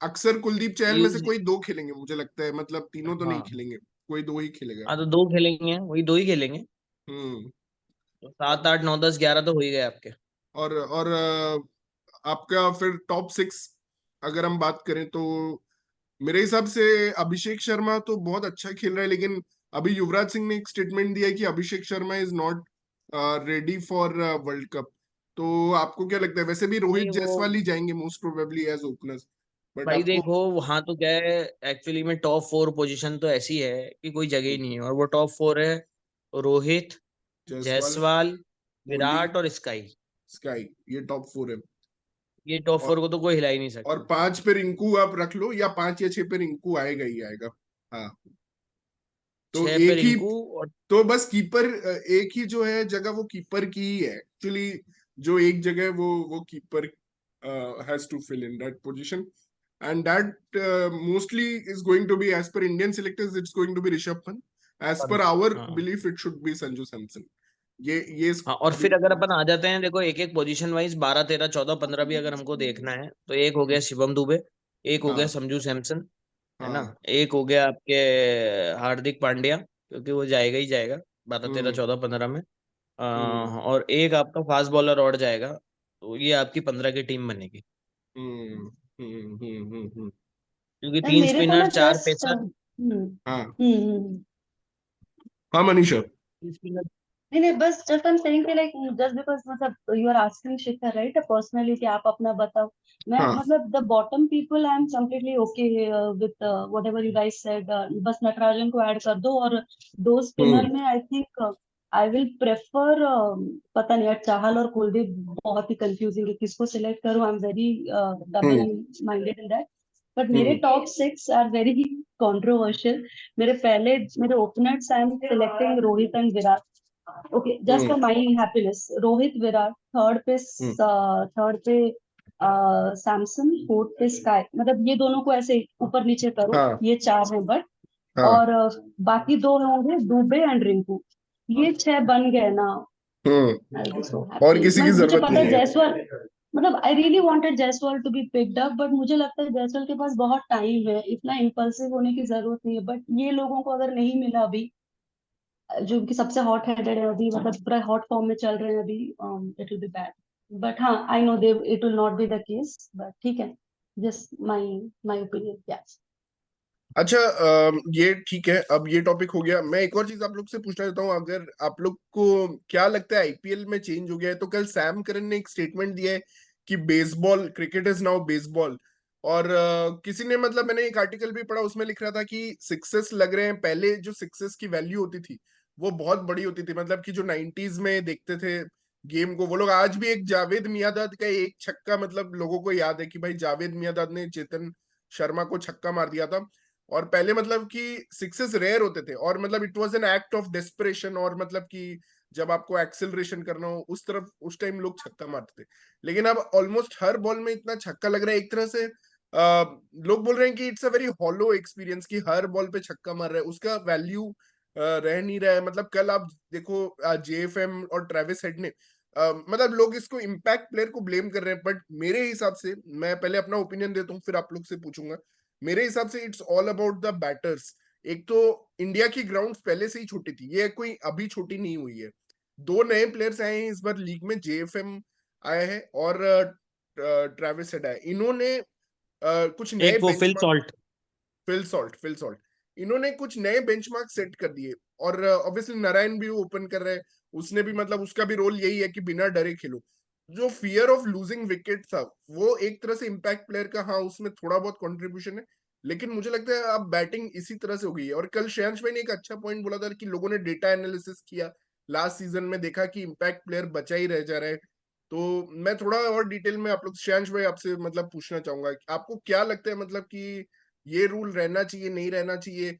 अक्सर कुलदीप चहल में से यूज, कोई दो खेलेंगे मुझे लगता है, मतलब तीनों तो नहीं हाँ खेलेंगे, कोई दो ही खेलेगा। हाँ, तो दो खेलेंगे, वही दो ही खेलेंगे। हम्म। तो 7, 8, 9, 10, 11 तो हो ही गए आपके। और आपका फिर टॉप 6 अगर हम बात करें तो मेरे हिसाब से अभिषेक शर्मा तो बहुत अच्छा खेल रहा है, लेकिन अभी युवराज सिंह ने एक स्टेटमेंट दिया है कि Abhishek Sharma is not ready for world cup. तो आपको क्या लगता है? वैसे भी रोहित नहीं वो, जायसवाल ही जाएंगे most probably as openers, but भाई आपको देखो वहां तो क्या है, एक्चुअली में टॉप 4 पोजीशन तो ऐसी है कि कोई जगह ही नहीं है, और वो टॉप 4 है: रोहित, जायसवाल, जायसवाल, कोहली, विराट और स्काई। स्काई, ये टॉप 4 है। ये टॉप और 4 को तो कोई हिला ही नहीं और सकता। 5 पे रिंकू आप रख लो, या 5 या 6 पे रिंकू आएगा ही आएगा। हाँ। तो 6 पे एक ही, रिंकू और, तो बस कीपर, एक ही जो है जगह वो कीपर की ही है एक्चुअली, जो एक जगह है वो keeper has to fill in that position, and that mostly is going to be, as per Indian selectors it's going to be Rishabh Pant, as per our हाँ belief it should be Sanju Samson. ये हाँ। और फिर अगर अपन आ जाते हैं, देखो एक एक पोजीशन वाइज 12, 13, 14, 15 भी अगर हमको देखना है, तो एक हो गया शिवम दुबे, एक हो गया हाँ संजू सैमसन, है ना, हाँ। एक हो गया आपके हार्दिक पांड्या, क्योंकि वो जाएगा ही जाएगा 12, 13, हम्म 14, 15 में। हम्म और एक आपका फास्ट बॉलर और जाएगा, तो ये आपकी 15 की टीम बनेगी, हम्म हम्म। क्योंकि यार 3 मेरे को ना स्पिनर, 4 जस्ट पेसर। हाँ हम्म। हाँ मनीषा। 3 स्पिनर। नहीं नहीं, बस जस्ट आई एम सेइंग कि लाइक जस्ट बिकॉज मतलब you are asking Shikhar right personally कि आप अपना बताओ। मैं हाँ मतलब the bottom people I am completely okay with whatever you guys said. बस नटराजन को ऐड कर दो, और दो स्पिनर हम्म में I think I will prefer, पता नहीं यार, चाहल और कुलदीप बहुत ही कंफ्यूजिंग है, किसको सिलेक्ट करूं। I am very double hmm minded in that. But मेरे हम्म टॉप 6 आर वेरी कंट्रोवर्शियल। मेरे openers I am selecting Rohit and Virat. Okay, just hmm for my happiness, Rohit, Virat. Hmm. Third पे सैमसन। फोर्थ पे स्काई। मतलब ये दोनों को ऐसे ऊपर नीचे करो, हाँ ये चार हैं बट। हाँ। और बाकी दो होंगे दुबे एंड रिंकू। ये 6 बन गए ना। आई बी सो और हैप्पी। किसी मैं की मुझे जरूरत पता है नहीं है। जायसवाल, मतलब I really wanted Jaiswal to be picked up, but मुझे लगता है जायसवाल के पास बहुत टाइम है, इतना इम्पल्सिव होने की जरूरत नहीं है। बट ये लोगों को अगर नहीं मिला अभी, जो कि सबसे हॉट हेडेड है अभी, मतलब पूरा हॉट फॉर्म में चल रहे हैं अभी, it will be bad. But हाँ, I know they it will not be the case, but ठीक है। Just my my opinion. Yes. अच्छा, ये ठीक है, अब ये टॉपिक हो गया। मैं एक और चीज आप लोग से पूछना चाहता हूँ, अगर आप लोग को क्या लगता है आईपीएल में चेंज हो गया है, तो कल सैम करन ने एक स्टेटमेंट दिया है कि baseball, cricket is now baseball. और किसी ने, मतलब मैंने एक आर्टिकल भी पढ़ा, उसमें लिख रहा था कि सिक्सेस लग रहे हैं, पहले जो सिक्सेस की वैल्यू होती थी वो बहुत बड़ी होती थी, मतलब कि जो 90s में देखते थे गेम को वो लोग, आज भी एक जावेद मियांदाद का एक छक्का, मतलब लोगों को याद है कि भाई जावेद मियांदाद ने चेतन शर्मा को छक्का मार दिया था। और पहले मतलब कि सिक्सेस रेयर होते थे, और मतलब it was an act of desperation, और मतलब कि जब आपको एक्सेलरेशन करना हो उस तरफ, उस टाइम लोग छक्का मारते थे। लेकिन अब ऑलमोस्ट हर बॉल में इतना छक्का लग रहा है, एक तरह से लोग बोल रहे हैं कि it's a very hollow experience, कि हर बॉल पे छक्का मार रहा है, उसका वैल्यू रह नहीं रहा है। मतलब कल आप देखो जेएफएम और ट्रेविस हेड ने मतलब लोग इसको इम्पैक्ट प्लेयर को ब्लेम कर रहे हैं, बट मेरे हिसाब से, मैं पहले अपना ओपिनियन देता हूँ फिर आप लोग से पूछूंगा, मेरे हिसाब से it's all about the batters. एक तो इंडिया की ग्राउंड पहले से ही छोटी थी, ये कोई अभी छोटी नहीं हुई है। दो नए प्लेयर्स आए हैं इस बार लीग में, जेएफएम आया है और ट्रेविस हेड आया। इन्होंने कुछ नए एक वो Phil benchmark, salt. Phil Salt इन्होंने कुछ नए बेंचमार्क सेट कर दिए। और ऑब्वियसली नारायण भी ओपन कर रहे हैं, उसने भी मतलब उसका भी रोल यही है कि बिना डरे खेलो। जो फियर ऑफ लूजिंग विकेट था वो एक तरह से इम्पैक्ट प्लेयर का, हाँ उसमें थोड़ा बहुत कंट्रीब्यूशन है, लेकिन मुझे लगता है अब बैटिंग इसी तरह से हो गई है। और कल श्रेयांश भाई ने एक अच्छा पॉइंट बोला था कि लोगों ने डेटा एनालिसिस किया लास्ट सीजन में, देखा कि इम्पैक्ट प्लेयर बचा ही रह जा रहा है। तो मैं थोड़ा और डिटेल में आप लोग, श्रेयांश भाई आपसे मतलब पूछना चाहूंगा कि आपको क्या लगता है, मतलब कि ये रूल रहना चाहिए नहीं रहना चाहिए।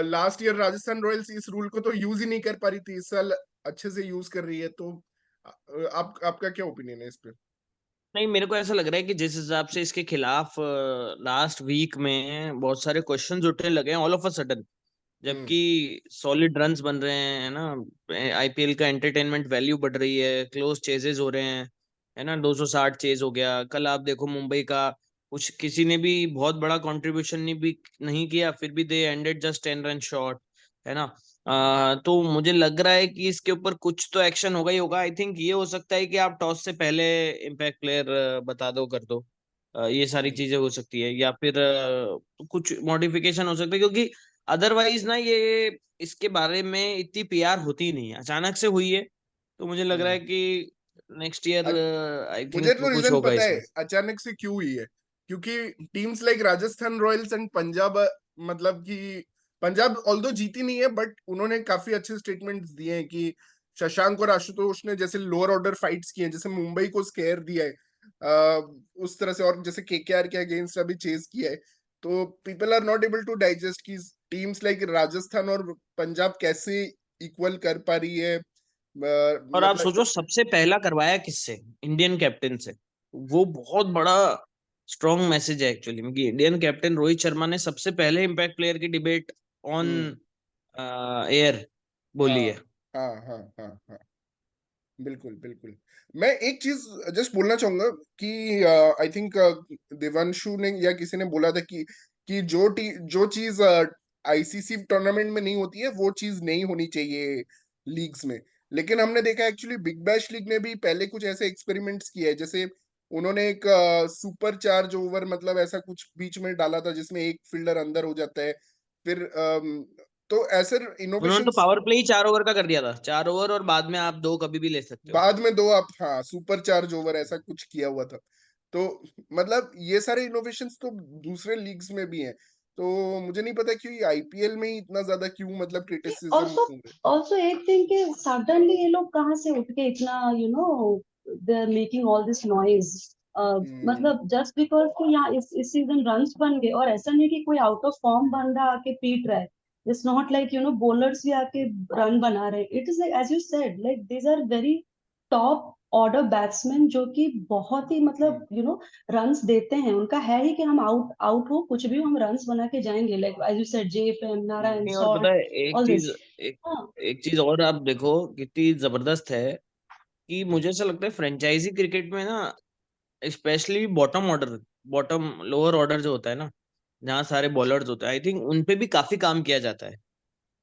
लास्ट ईयर राजस्थान रॉयल्स इस रूल को तो यूज ही नहीं कर पा रही थी, इस साल अच्छे से यूज कर रही है। तो आपका क्या ओपिनियन है इस पे? नहीं, मेरे को ऐसा लग रहा है कि जिस हिसाब से इसके खिलाफ लास्ट वीक में बहुत सारे क्वेश्चंस उठने लगे हैं ऑल ऑफ अ सडन, हम्म। जबकि सॉलिड रन्स बन रहे हैं, है ना, आईपीएल का एंटरटेनमेंट वैल्यू बढ़ रही है, क्लोज चेजेस हो रहे हैं, है ना, 260 चेज हो गया। कल आप देखो मुंबई का कुछ किसी ने भी बहुत बड़ा कंट्रीब्यूशन नहीं किया, फिर भी they ended just 10 run short, है ना। तो मुझे लग रहा है कि इसके ऊपर कुछ तो एक्शन होगा ही होगा। आई थिंक ये हो सकता है कि आप टॉस से पहले इम्पैक्ट प्लेयर बता दो, कर दो। ये सारी हम्म। चीजें हो सकती है, या फिर कुछ मॉडिफिकेशन हो सकता है, क्योंकि अदरवाइज ना ये इसके बारे में इतनी पीआर होती नहीं है, अचानक से हुई है। तो मुझे लग रहा है हम्म। कि नेक्स्ट ईयर आई मुझे थिंक तो कुछ रीजन होगा पता है इसमें। अचानक से क्यों हुई है। क्योंकि teams like Rajasthan Royals and Punjab, मतलब कि पंजाब ऑल्दो जीती नहीं है बट उन्होंने काफी अच्छे स्टेटमेंट्स दिए हैं कि शशांक और आशुतोष ने जैसे लोअर ऑर्डर फाइट्स किए हैं, जैसे मुंबई को स्केयर दिया है उस तरह से, और जैसे केकेआर के अगेंस्ट अभी चेज किया है। तो people are not able to digest कि टीम्स लाइक राजस्थान और पंजाब कैसे इक्वल कर पा रही है। और आप मतलब सोचो सबसे पहला करवाया किससे? इंडियन कैप्टन से। वो बहुत बड़ा स्ट्रॉन्ग मैसेज है एक्चुअली में, कि इंडियन कैप्टन रोहित शर्मा ने सबसे पहले इम्पैक्ट प्लेयर की डिबेट ऑन हम्म। एयर बोली हाँ है। हाँ हाँ हाँ हाँ, बिल्कुल बिल्कुल। मैं एक चीज जस्ट बोलना चाहूंगा कि आई थिंक देवांशु ने या किसी ने बोला था कि जो चीज आईसीसी टूर्नामेंट में नहीं होती है वो चीज नहीं होनी चाहिए लीग्स में। लेकिन हमने देखा एक्चुअली बिग बैश लीग ने भी पहले कुछ ऐसे एक्सपेरिमेंट्स किए हैं, जैसे उन्होंने एक सुपर चार्ज ओवर मतलब ऐसा कुछ बीच में डाला था जिसमें एक फील्डर अंदर हो जाता है। फिर तो ऐसे उन्होंने तो इनोवेशंस, पावर प्ले ही 4 ओवर का कर दिया था, 4 ओवर, और बाद में आप दो कभी भी ले सकते हो। बाद में दो आप, हाँ सुपर चार्ज ओवर ऐसा कुछ किया हुआ था। तो मतलब ये सारे इनोवेशंस तो दूसरे लीग्स में भी हैं। तो मुझे नहीं पता क्यों आईपीएल में ही इतना ज्यादा क्यों मतलब क्रिटिसिज्म ऑल्सो हो रहा है। ऑल्सो एक थिंग कि सडनली ये लोग कहाँ से उठ के इतना they are making all this noise. Hmm. मतलब जस्ट बिकॉज कि यहाँ इस सीजन रन्स बन गए, और ऐसा नहीं कि कोई आउट ऑफ फॉर्म बंदा आके पीट रहा है। इट्स नॉट लाइक बॉलर्स भी आके रन बना रहे हैं। It is like as you said, like these are very top order batsmen जो कि बहुत ही हम्म। मतलब रन्स देते हैं। उनका है ही कि हम आउट आउट हो कुछ भी, हम रन्स बना के जाएंगे, like as you said JFM, Narayan, नहीं, और पता सॉल्ट, है एक ऑल चीज, दिस। एक हाँ। एक चीज और आप देखो कितनी जबरदस्त है, कि मुझे ऐसा लगता है फ्रेंचाइजी क्रिकेट में ना, specially bottom order, bottom lower order जो होता है ना, जहाँ सारे बॉलर्स होते हैं, आई थिंक उन पे भी काफी काम किया जाता है।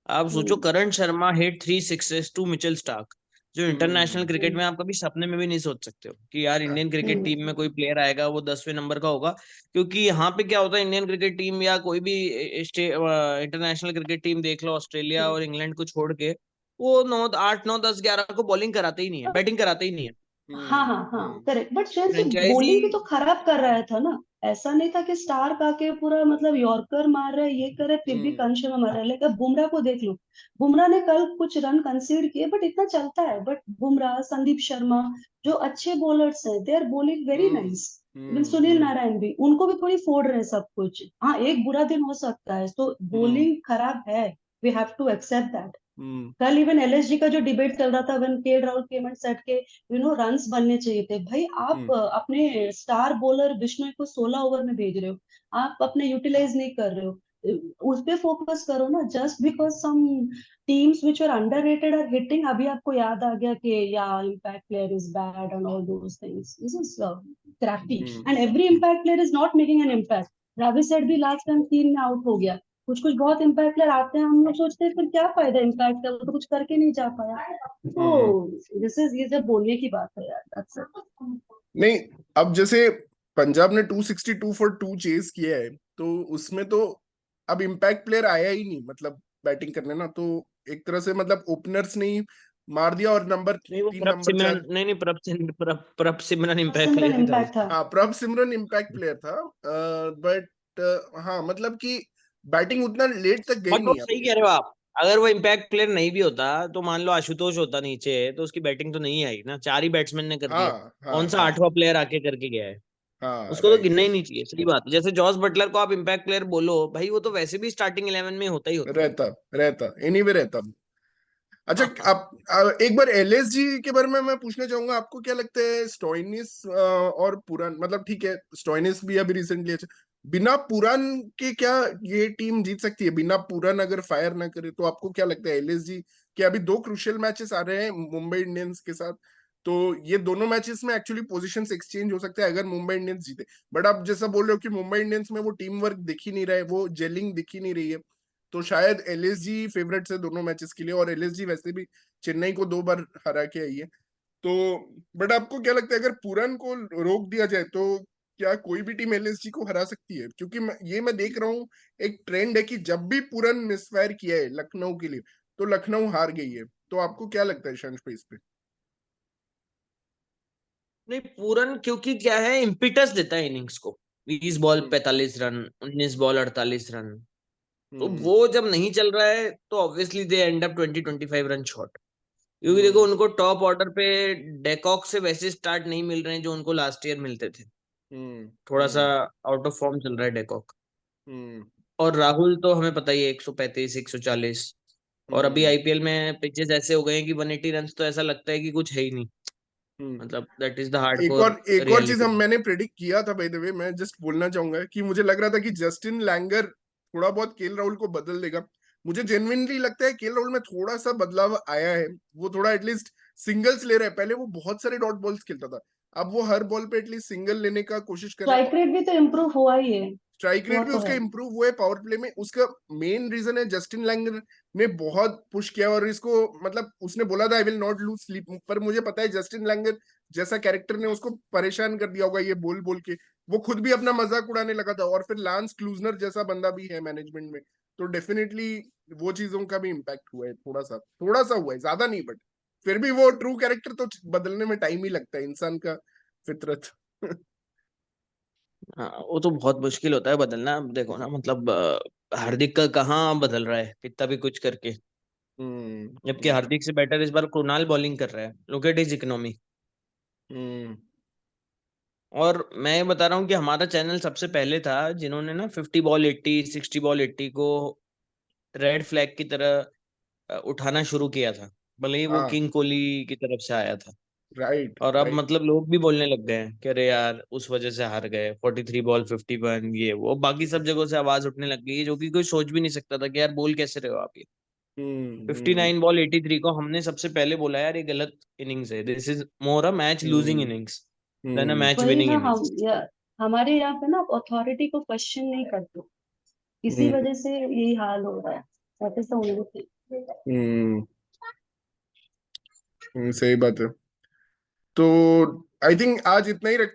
आप सोचो, हम्म। Karan Sharma hit 3 sixes to Mitchell Starc, जो इंटरनेशनल क्रिकेट हम्म। में आप कभी सपने में भी नहीं सोच सकते हो कि यार इंडियन क्रिकेट हम्म। टीम में कोई प्लेयर आएगा वो 10वें नंबर का होगा। क्योंकि यहाँ पे क्या होता है, इंडियन क्रिकेट टीम या कोई भी इंटरनेशनल क्रिकेट टीम देख लो, ऑस्ट्रेलिया हम्म। और इंग्लैंड को छोड़ के, वो 9 8 9 10 11 को बॉलिंग कराते ही नहीं है, बैटिंग कराते ही नहीं है। हाँ हम्म। हाँ हाँ, करेक्ट। बट शेन से फ्रेंचाइजी। बॉलिंग भी तो खराब कर रहा था ना। ऐसा नहीं था कि स्टार्क आके पूरा मतलब यॉर्कर मार रहा है, ये करे, फिर भी हम्म। करण शर्मा मार रहा है। लेकिन बुमराह को देख लो, बुमराह ने कल कुछ रन कंसीड किए बट इतना चलता है। बट बुमराह, संदीप शर्मा, जो अच्छे बॉलर्स हैं, they are bowling very hmm. Nice. Even hmm. Sunil hmm. Narayan भी, उनको भी थोड़ी फोड़ रहे हैं सब कुछ। हाँ, एक बुरा दिन हो सकता है, तो हम्म। बॉलिंग खराब है, we have to accept that. कल इवन एलएसजी का जो डिबेट चल रहा था, when K Rahul came and said के रन्स बनने चाहिए थे, भाई आप अपने स्टार बॉलर बिश्नोई को 16 ओवर में भेज रहे हो, आप अपने यूटिलाइज नहीं कर रहे हो, उस पे फोकस करो ना। Just because some teams which are underrated are hitting, अभी आपको याद आ गया कि या impact player is bad and all those things, this is crafty and every impact player is not making an impact. Ravi said भी लास्ट टाइम 3 में out हो गया। कुछ कुछ बहुत इम्पैक्ट प्लेयर आते हैं, हम लोग सोचते हैं फिर क्या फायदा इम्पैक्ट का, वो तो कुछ करके नहीं जा पाया। तो ये सब बोलने की बात है यार, that's it. नहीं, अब जैसे पंजाब ने 262 फॉर 2 चेज किया है, तो उसमें तो अब इम्पैक्ट प्लेयर आया ही नहीं, मतलब बैटिंग करने ना, तो एक तरह से मतलब ओपनर्स ने ही मार दिया। और नंबर नहीं, वो 3 प्रभ नंबर सिमरन 4, नहीं नहीं प्रभ सिमरन इम्पैक्ट सिमरन प्लेयर ही था वो। इम्पैक्ट था। हाँ प्रभ सिमरन इम्पैक्ट प्लेयर था, बट हाँ मतलब कि बैटिंग उतना लेट तक गई बट वो नहीं सही अब। कह रहे हो आप, अगर वो इम्पैक्ट प्लेयर नहीं भी होता तो मान लो आशुतोष होता नीचे, तो उसकी बैटिंग तो नहीं आई ना, 4 ही बैट्समैन ने कर दिया। हाँ हाँ कौन सा हाँ 8वां प्लेयर आके करके गया है? हाँ, उसको तो राइट। गिनना ही नहीं चाहिए, सही बात है। जैसे जॉस बटलर को आप इम्पैक्ट प्लेयर बोलो, भाई वो तो वैसे भी स्टार्टिंग 11 में होता ही होता रहता रहता एनीवे रहता। अच्छा, है। आप एक बार एलएसजी के बारे में मैं पूछना चाहूंगा, आपको क्या लगता है स्टोइनिस और पुरान, मतलब ठीक है स्टोइनिस भी अभी रिसेंटली अच्छा, बिना पुरान के क्या ये टीम जीत सकती है? बिना पुरान अगर फायर ना करे तो आपको क्या लगता है एलएसजी के अभी 2 क्रूशियल मैचेस आ रहे हैं मुंबई इंडियंस के साथ, तो ये दोनों मैचेस में एक्चुअली पोजीशंस एक्सचेंज हो सकते हैं अगर मुंबई इंडियंस जीते। बट आप जैसा बोल रहे हो कि मुंबई इंडियंस में वो टीम वर्क दिख ही नहीं रहा है, वो जेलिंग दिख ही नहीं रही है, तो शायद एलएसजी फेवरेट है दोनों मैचेस के लिए, और एलएसजी वैसे भी चेन्नई को 2 बार हरा के आई है। तो बट आपको क्या लगता है अगर पुरन को रोक दिया जाए तो क्या कोई भी टीम एलएसजी को हरा सकती है? क्योंकि मैं देख रहा हूँ एक ट्रेंड है कि जब भी पुरन मिसफायर किया है लखनऊ के लिए तो लखनऊ हार गई है। तो आपको क्या लगता है शंश पे इस पे? नहीं, पूरन क्योंकि क्या है, इम्पिटस देता है इनिंग्स को। 20 बॉल हम्म 45 रन, 19 बॉल 48 रन, तो हम्म वो जब नहीं चल रहा है तो obviously they and up 20-25 run short. क्योंकि देखो हम्म उनको टॉप ऑर्डर पे डेकॉक से वैसे स्टार्ट नहीं मिल रहे हैं जो उनको लास्ट ईयर मिलते थे। हम्म थोड़ा सा हम्म आउट ऑफ फॉर्म चल रहा है डेकॉक। हम्म और राहुल तो हमें पता ही है 135 140। और अभी हम्म आईपीएल में पिचेस ऐसे हो गए हैं कि 180 रन तो ऐसा लगता है कि कुछ है ही नहीं। हम्म मतलब दैट इज द एक हार्डकोर और एक और चीज रियलिटी। मैंने प्रेडिक्ट किया था, बाय द वे मैं जस्ट बोलना चाहूंगा कि मुझे लग रहा था कि जस्टिन लैंगर थोड़ा बहुत केएल राहुल को बदल देगा। मुझे जेन्युइनली लगता है केएल राहुल में थोड़ा सा बदलाव आया है, वो थोड़ा एटलीस्ट सिंगल्स ले रहा है। पहले वो बहुत सारे डॉट बॉल्स खेलता था, अब वो हर बॉल पे एटलीस्ट सिंगल लेने का कोशिश कर रहा है। स्ट्राइक रेट भी तो इम्प्रूव हुआ ही है। स्ट्राइक रेट हुआ भी तो उसका है। इंप्रूव हुआ है पावर प्ले में। उसका मेन रीजन है जस्टिन लैंगर ने बहुत पुश किया, और इसको मतलब उसने बोला था I will not lose sleep, पर मुझे पता है जस्टिन लैंगर जैसा कैरेक्टर ने उसको परेशान कर दिया होगा ये बोल बोल के, वो खुद भी अपना मजाक उड़ाने लगा था। और फिर लांस क्लूजनर जैसा बंदा भी है मैनेजमेंट में, तो डेफिनेटली वो चीजों का भी इम्पैक्ट हुआ है, थोड़ा सा हुआ है, ज्यादा नहीं, बट फिर भी वो ट्रू कैरेक्टर तो बदलने में टाइम ही लगता है, इंसान का फितरत। हाँ, वो तो बहुत मुश्किल होता है बदलना। अब देखो ना, मतलब हार्दिक का कहाँ बदल रहा है कितना भी कुछ करके। जबकि हम्म हार्दिक से बेटर इस बार कृणाल बॉलिंग कर रहा है। Look at his economy. Hmm और मैं बता रहा हूँ कि हमारा चैनल सबसे पहले था जिन्होंने ना 50 बॉल 80 60 बॉल 80 को रेड फ्लैग की तरह उठाना शुरू किया था, भले ही वो हाँ, किंग कोहली की तरफ से आया था। राइट और अब राइट। मतलब लोग भी बोलने लग गए हैं कि अरे यार उस वजह से हार गए, 43 बॉल 51 ये वो बाकी सब जगहों से आवाज उठने लग गई है, जो कि कोई सोच भी नहीं सकता था कि यार बोल कैसे रहे हो आप ये। हम्म 59 बॉल 83 को हमने सबसे पहले बोला यार ये गलत इनिंग्स है, this is more a match losing hmm innings than a hmm match वही विनिंग ना, इनिंग्स। हमारे यहाँ पे ना अथॉरिटी को क्वेश्चन नहीं करते, इसी हम्म वजह से यही हाल हो रहा है। That is the only thing. Hmm सही बात है। तो आई थिंक आज इतना ही रखते हैं।